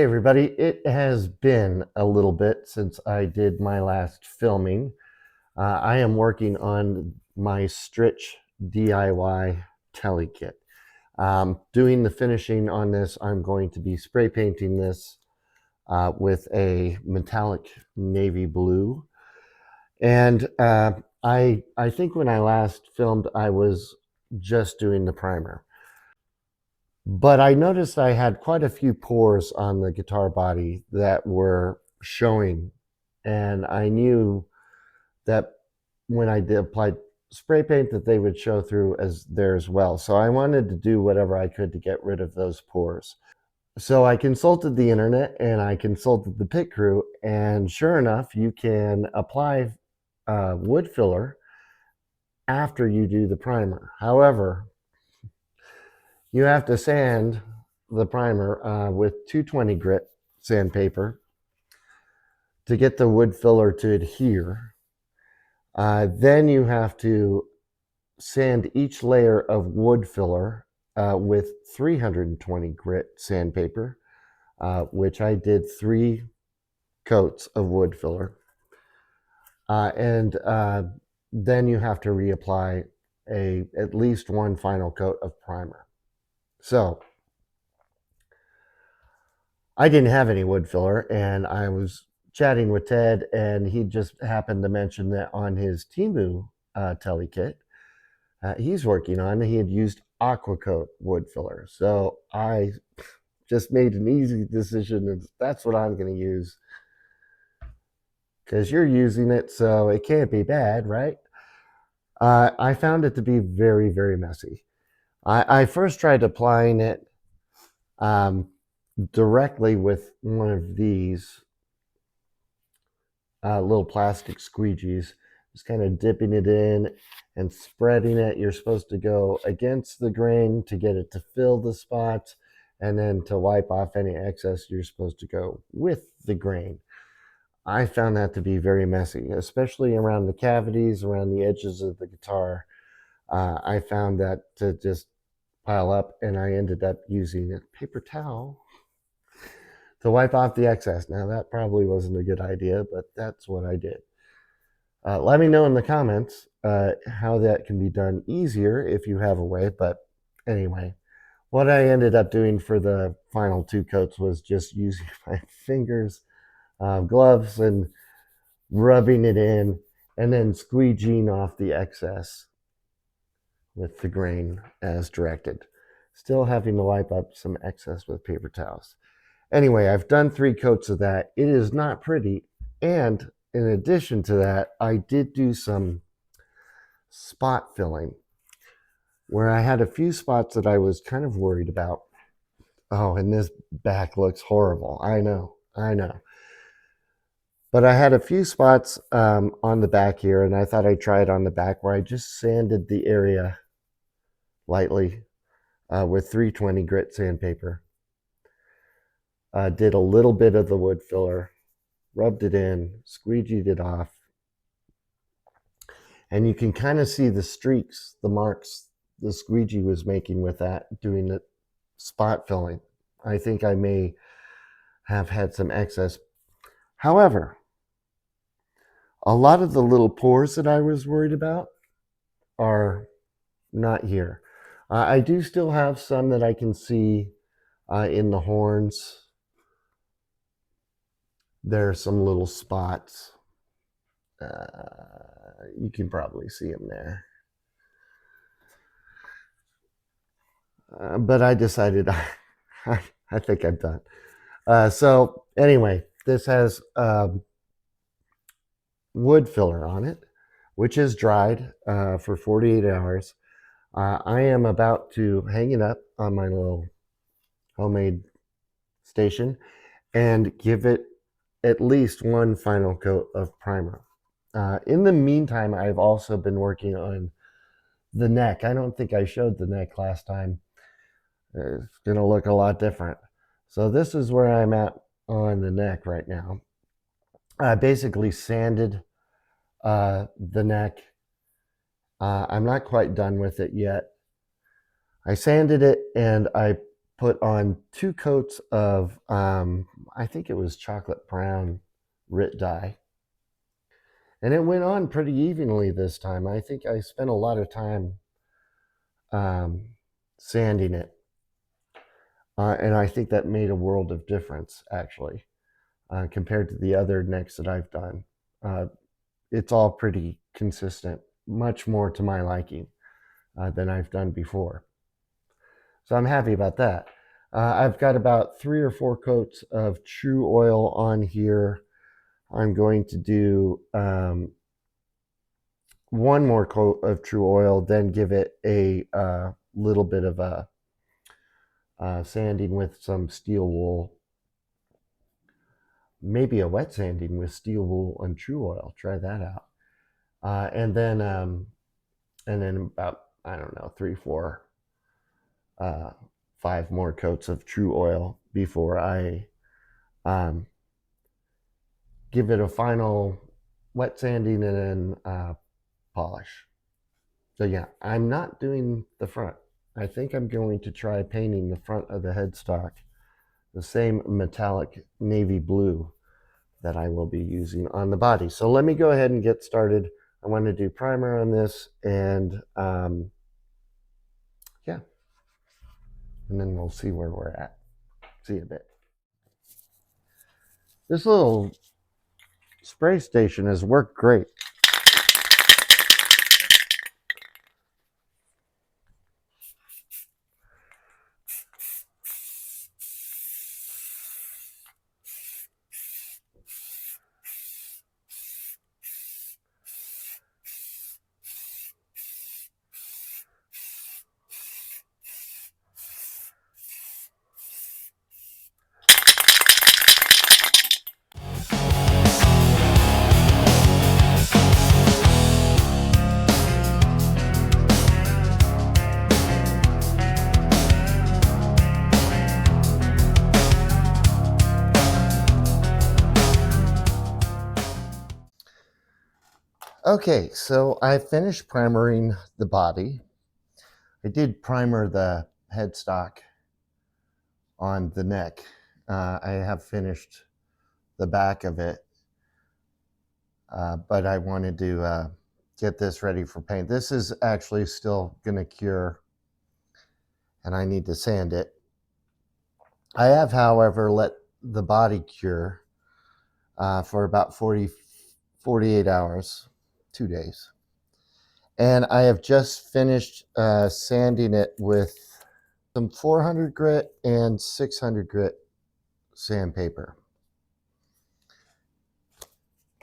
Hey everybody, it has been a little bit since I did my last filming. I am working on my Strich DIY Tele kit. Doing the finishing on this, I'm going to be spray painting this with a metallic navy blue. And I think when I last filmed, I was just doing the primer. But I noticed I had quite a few pores on the guitar body that were showing. And I knew that when I did apply spray paint that they would show through as there as well. So I wanted to do whatever I could to get rid of those pores. So I consulted the internet and I consulted the pit crew, and sure enough, you can apply wood filler after you do the primer. However, you have to sand the primer with 220 grit sandpaper to get the wood filler to adhere. Then you have to sand each layer of wood filler with 320 grit sandpaper, which I did 3 coats of wood filler. And then you have to reapply at least one final coat of primer. So I didn't have any wood filler, and I was chatting with Ted, and he just happened to mention that on his Temu Tele kit, he's working on, he had used Aqua Coat wood filler. So I just made an easy decision, and that's what I'm going to use, because you're using it, so it can't be bad, right? I found it to be very, very messy. I first tried applying it directly with one of these little plastic squeegees, just kind of dipping it in and spreading it. You're supposed to go against the grain to get it to fill the spots, and then to wipe off any excess, you're supposed to go with the grain. I found that to be very messy, especially around the cavities, around the edges of the guitar. I found that to just pile up, and I ended up using a paper towel to wipe off the excess. Now, that probably wasn't a good idea, but that's what I did. Let me know in the comments how that can be done easier if you have a way. But anyway, what I ended up doing for the final 2 coats was just using my fingers, gloves, and rubbing it in, and then squeegeeing off the excess with the grain as directed. Still having to wipe up some excess with paper towels. Anyway, I've done 3 coats of that. It is not pretty. And in addition to that, I did do some spot filling where I had a few spots that I was kind of worried about. Oh, and this back looks horrible. I know. But I had a few spots on the back here, and I thought I'd try it on the back, where I just sanded the area lightly with 320 grit sandpaper. Did a little bit of the wood filler, rubbed it in, squeegeed it off, and you can kind of see the streaks, the marks the squeegee was making with that, doing the spot filling. I think I may have had some excess. However, a lot of the little pores that I was worried about are not here. I do still have some that I can see in the horns. There are some little spots. You can probably see them there. But I decided I think I'm done. So anyway, this has wood filler on it, which is dried for 48 hours. I am about to hang it up on my little homemade station and give it at least one final coat of primer. In the meantime, I've also been working on the neck. I don't think I showed the neck last time. It's going to look a lot different. So this is where I'm at on the neck right now. I basically sanded the neck. I'm not quite done with it yet. I sanded it and I put on 2 coats of, I think it was chocolate brown RIT dye. And it went on pretty evenly this time. I think I spent a lot of time sanding it. And I think that made a world of difference, actually, compared to the other necks that I've done. It's all pretty consistent, much more to my liking than I've done before. So I'm happy about that. I've got about 3 or 4 coats of Crüe oil on here. I'm going to do one more coat of Crüe oil, then give it a little bit of a sanding with some steel wool. Maybe a wet sanding with steel wool and Crüe oil. Try that out. And then about, I don't know, 3, 4, 5 more coats of Crüe oil before I give it a final wet sanding and then polish. So yeah, I'm not doing the front. I think I'm going to try painting the front of the headstock the same metallic navy blue that I will be using on the body. So let me go ahead and get started. I want to do primer on this, and yeah, and then we'll see where we're at. See you in a bit. This little spray station has worked great. Okay, so I finished primering the body. I did primer the headstock on the neck. I have finished the back of it, but I wanted to get this ready for paint. This is actually still going to cure, and I need to sand it. I have, however, let the body cure for about 48 hours, 2 days. And I have just finished sanding it with some 400 grit and 600 grit sandpaper.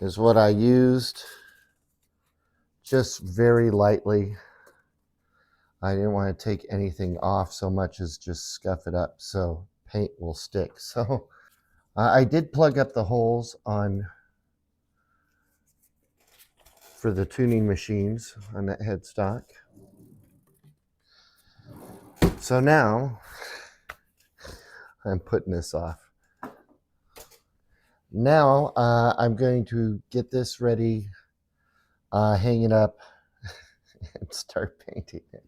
Is what I used, just very lightly. I didn't want to take anything off so much as just scuff it up so paint will stick. So I did plug up the holes for the tuning machines on that headstock. So now I'm putting this off. Now I'm going to get this ready, hang it up, and start painting it.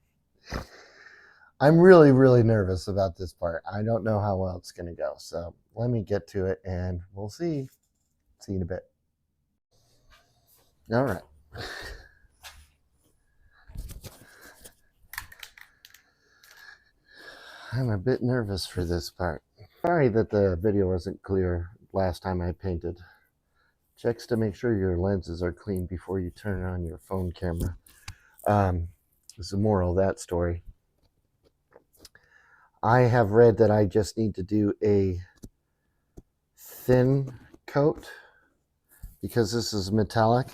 I'm really, really nervous about this part. I don't know how well it's going to go. So let me get to it and we'll see. See you in a bit. All right. I'm a bit nervous for this part. Sorry that the video wasn't clear last time I painted. Checks to make sure your lenses are clean before you turn on your phone camera. Is the moral of that story. I have read that I just need to do a thin coat because this is metallic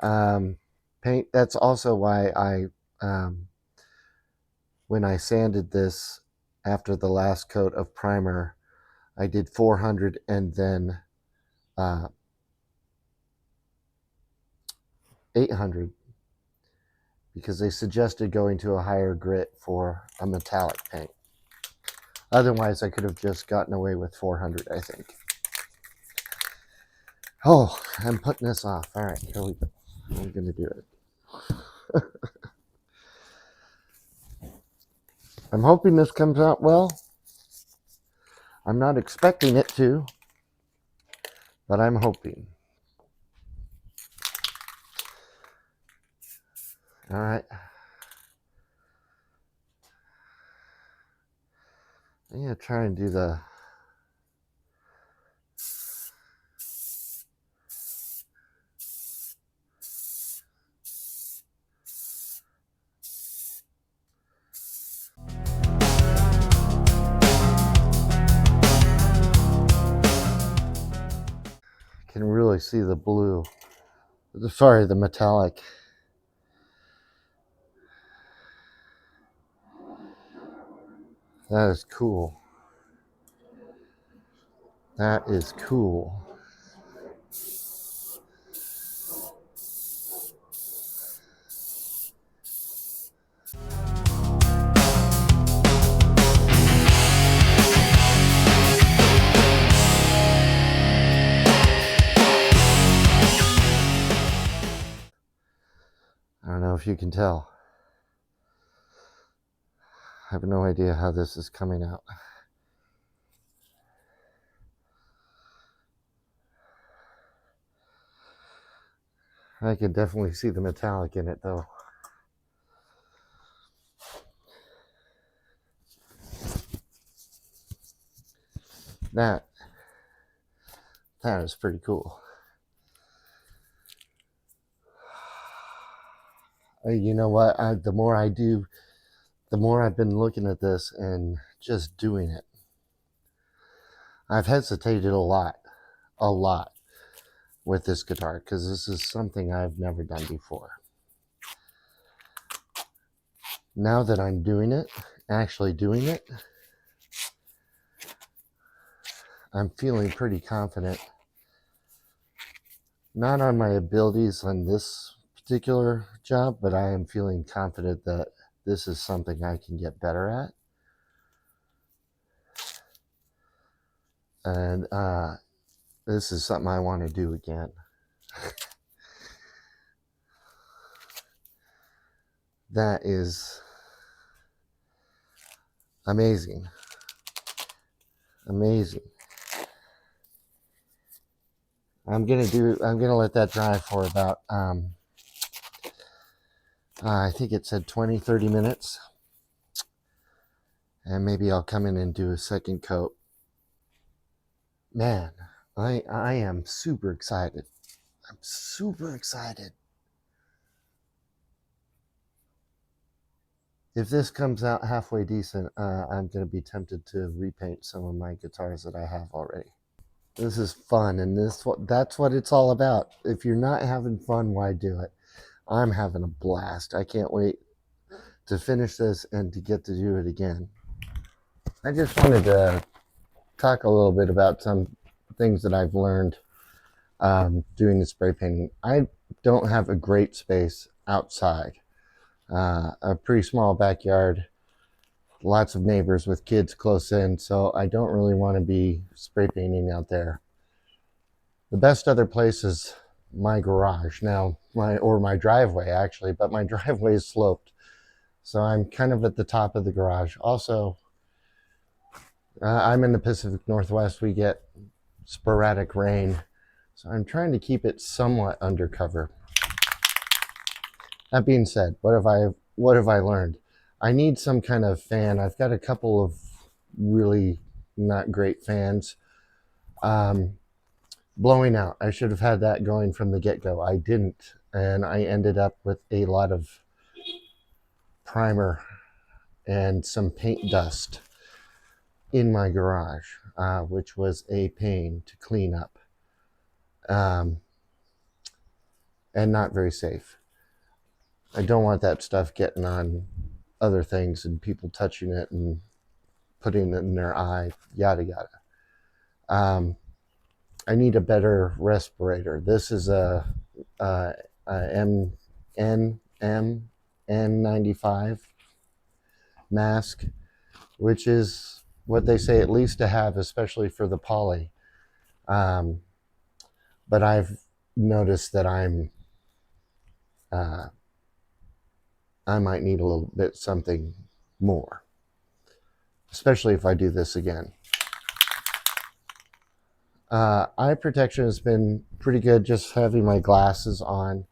paint. That's also why I, when I sanded this after the last coat of primer, I did 400 and then 800 because they suggested going to a higher grit for a metallic paint. Otherwise, I could have just gotten away with 400, I think. Oh, I'm putting this off. All right, here we go. I'm going to do it. I'm hoping this comes out well. I'm not expecting it to, but I'm hoping. All right. I'm going to try and do the can really see the blue. Sorry, the metallic. That is cool. That is cool. I don't know if you can tell. I have no idea how this is coming out. I can definitely see the metallic in it though. That is pretty cool. You know what? The more I do, the more I've been looking at this and just doing it. I've hesitated a lot with this guitar because this is something I've never done before. Now that I'm doing it, actually doing it, I'm feeling pretty confident. Not on my abilities on this particular job, but I am feeling confident that this is something I can get better at. And this is something I want to do again. That is amazing. Amazing. I'm gonna let that dry for about I think it said 20-30 minutes, and maybe I'll come in and do a second coat. Man, I am super excited. I'm super excited. If this comes out halfway decent, I'm going to be tempted to repaint some of my guitars that I have already. This is fun, and that's what it's all about. If you're not having fun, why do it? I'm having a blast. I can't wait to finish this and to get to do it again. I just wanted to talk a little bit about some things that I've learned doing the spray painting. I don't have a great space outside. A pretty small backyard, lots of neighbors with kids close in, so I don't really want to be spray painting out there. The best other place is my garage now, my driveway actually, but my driveway is sloped, so I'm kind of at the top of the garage. Also, I'm in the Pacific Northwest. We get sporadic rain, so I'm trying to keep it somewhat under cover. That being said, what have I learned? I need some kind of fan. I've got a couple of really not great fans. Blowing out. I should have had that going from the get-go. I didn't, and I ended up with a lot of primer and some paint dust in my garage, which was a pain to clean up, and not very safe. I don't want that stuff getting on other things and people touching it and putting it in their eye, yada yada. I need a better respirator. This is a N95 mask, which is what they say at least to have, especially for the poly. But I've noticed that I might need a little bit something more, especially if I do this again. Eye protection has been pretty good, just having my glasses on,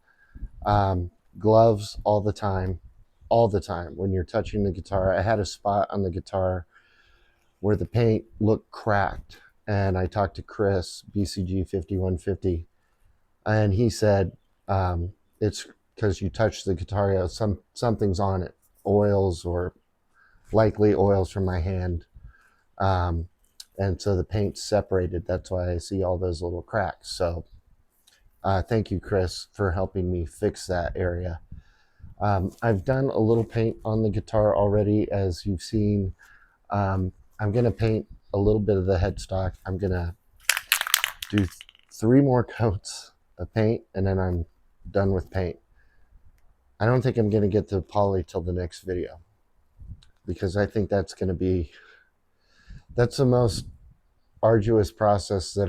gloves all the time, all the time when you're touching the guitar. I had a spot on the guitar where the paint looked cracked, and I talked to Chris, BCG 5150, and he said it's because you touched the guitar, something's on it, oils, or likely oils from my hand. Um, and so the paint's separated. That's why I see all those little cracks. So thank you, Chris, for helping me fix that area. I've done a little paint on the guitar already, as you've seen. I'm going to paint a little bit of the headstock. I'm going to do 3 more coats of paint, and then I'm done with paint. I don't think I'm going to get to poly till the next video, because I think that's going to be, that's the most arduous process that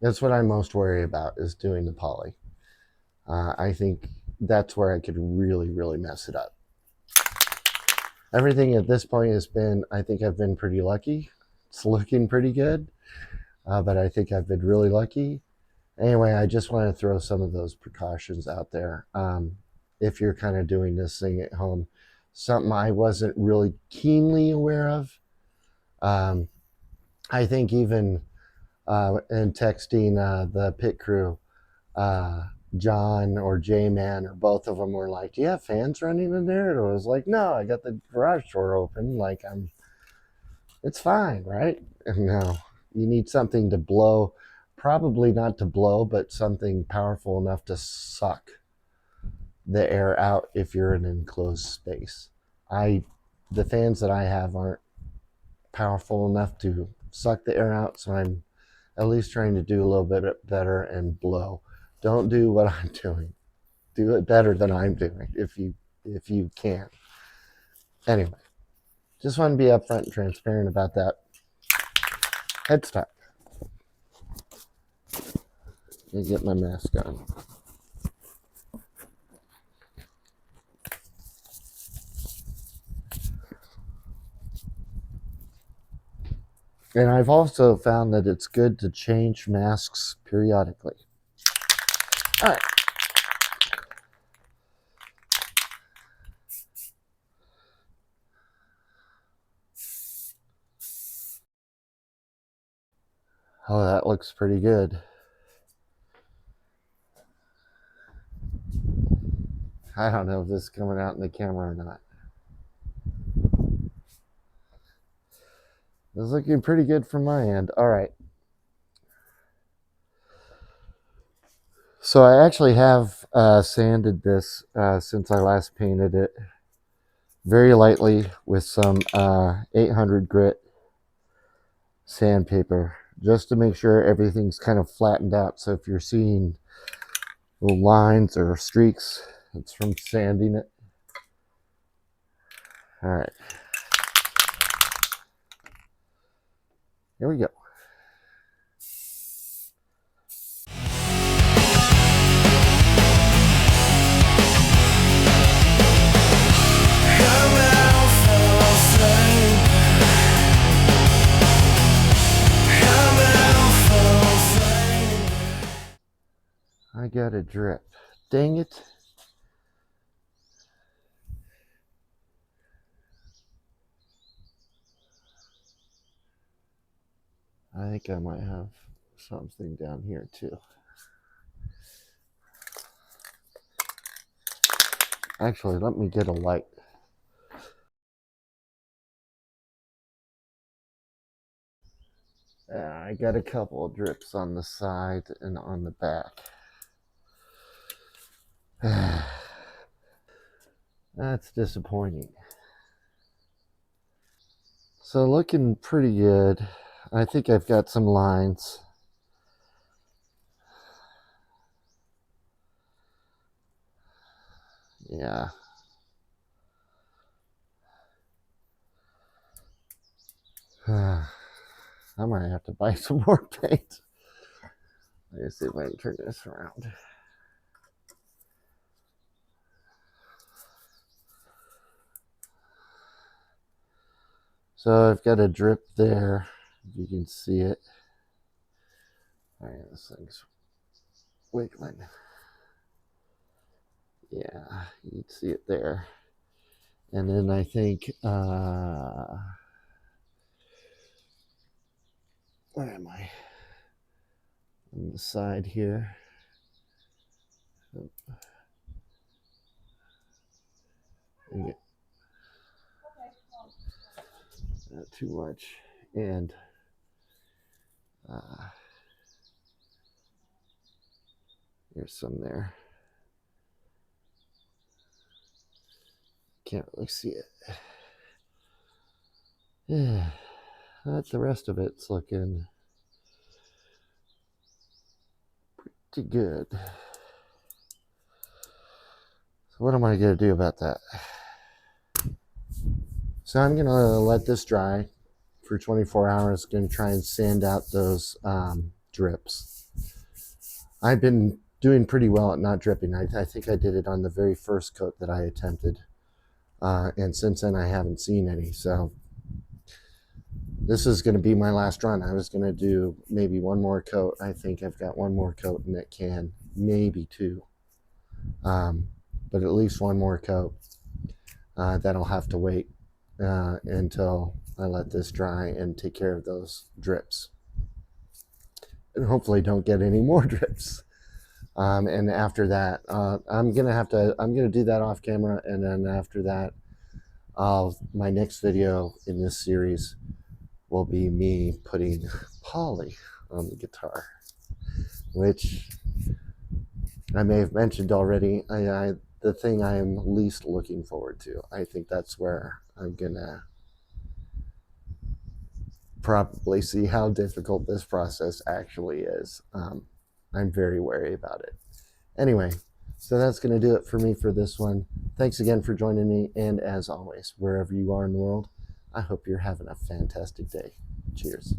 that's what I'm most worried about, is doing the poly. I think that's where I could really, really mess it up. Everything at this point has been, I think I've been pretty lucky. It's looking pretty good, but I think I've been really lucky. Anyway, I just want to throw some of those precautions out there. If you're kind of doing this thing at home, something I wasn't really keenly aware of. I think even in texting the pit crew, John or J-Man, or both of them were like, do you have fans running in there? And I was like, no, I got the garage door open. Like, it's fine, right? And no, you need something to blow, probably not to blow, but something powerful enough to suck the air out if you're in an enclosed space. The fans that I have aren't powerful enough to suck the air out, so I'm at least trying to do a little bit better and blow. Don't do what I'm doing. Do it better than I'm doing if you can. Anyway, just want to be upfront and transparent about that. Headstock. Let me get my mask on. And I've also found that it's good to change masks periodically. All right. Oh, that looks pretty good. I don't know if this is coming out in the camera or not. It's looking pretty good from my end. All right. So I actually have sanded this since I last painted it very lightly with some 800 grit sandpaper, just to make sure everything's kind of flattened out. So if you're seeing little lines or streaks, it's from sanding it. All right. Here we go. I got a drip. Dang it. I think I might have something down here too. Actually, let me get a light. I got a couple of drips on the side and on the back. That's disappointing. So looking pretty good. I think I've got some lines. Yeah. I might have to buy some more paint. Let's see if I can turn this around. So I've got a drip there, if you can see it. All right, this thing's wiggling. Yeah, you'd see it there. And then I think, where am I? On the side here. Not too much. And there's some there. Can't really see it. Yeah, that's the rest of it's looking pretty good. So what am I going to do about that? So I'm going to let this dry for 24 hours. Going to try and sand out those drips. I've been doing pretty well at not dripping. I think I did it on the very first coat that I attempted. And since then I haven't seen any. So this is going to be my last run. I was going to do maybe one more coat. I think I've got one more coat in that can, maybe two. But at least one more coat. That'll have to wait until I let this dry and take care of those drips. And hopefully don't get any more drips. And after that, I'm gonna do that off camera, and then after that, my next video in this series will be me putting poly on the guitar, which I may have mentioned already. The thing I am least looking forward to. I think that's where I'm gonna probably see how difficult this process actually is. I'm very wary about it. Anyway, so that's going to do it for me for this one. Thanks again for joining me, and as always, wherever you are in the world, I hope you're having a fantastic day. Cheers.